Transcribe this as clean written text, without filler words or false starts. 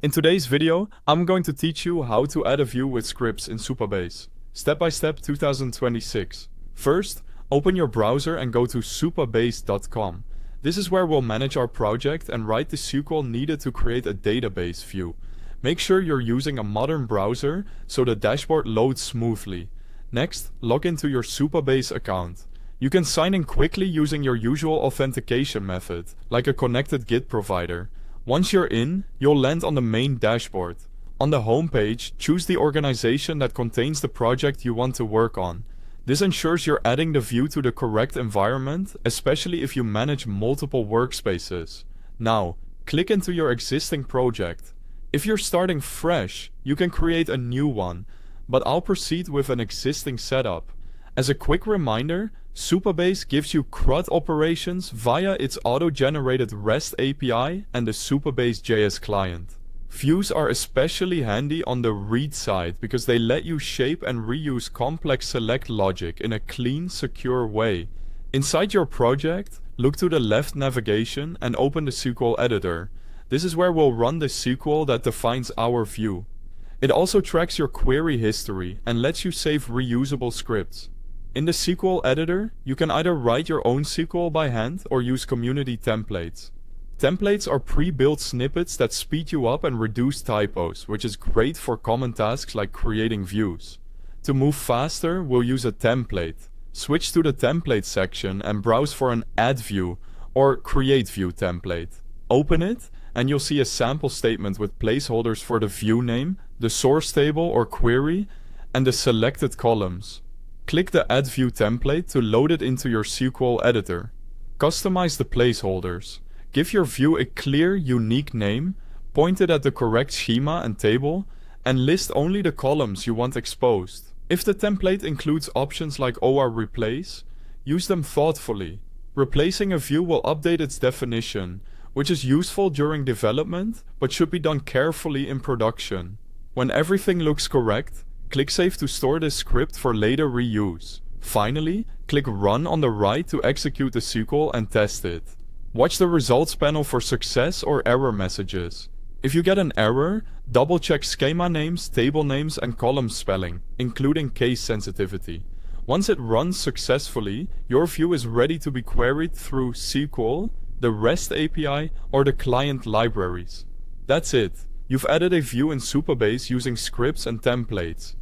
In today's video, I'm going to teach you how to add a view with scripts in Supabase. Step by step 2026. First, open your browser and go to supabase.com. This is where we'll manage our project and write the SQL needed to create a database view. Make sure you're using a modern browser so the dashboard loads smoothly. Next, log into your Supabase account. You can sign in quickly using your usual authentication method, like a connected Git provider. Once you're in, you'll land on the main dashboard. On the home page, choose the organization that contains the project you want to work on. This ensures you're adding the view to the correct environment, especially if you manage multiple workspaces. Now, click into your existing project. If you're starting fresh, you can create a new one, but I'll proceed with an existing setup. As a quick reminder, Supabase gives you CRUD operations via its auto-generated REST API and the Supabase JS client. Views are especially handy on the read side because they let you shape and reuse complex select logic in a clean, secure way. Inside your project, look to the left navigation and open the SQL editor. This is where we'll run the SQL that defines our view. It also tracks your query history and lets you save reusable scripts. In the SQL editor, you can either write your own SQL by hand or use community templates. Templates are pre-built snippets that speed you up and reduce typos, which is great for common tasks like creating views. To move faster, we'll use a template. Switch to the template section and browse for an Add View or Create View template. Open it, and you'll see a sample statement with placeholders for the view name, the source table or query, and the selected columns. Click the Add View template to load it into your SQL editor. Customize the placeholders. Give your view a clear, unique name, point it at the correct schema and table, and list only the columns you want exposed. If the template includes options like OR replace, use them thoughtfully. Replacing a view will update its definition, which is useful during development, but should be done carefully in production. When everything looks correct, click Save to store this script for later reuse. Finally, click Run on the right to execute the SQL and test it. Watch the results panel for success or error messages. If you get an error, double-check schema names, table names, and column spelling, including case sensitivity. Once it runs successfully, your view is ready to be queried through SQL, the REST API, or the client libraries. That's it. You've added a view in Supabase using scripts and templates.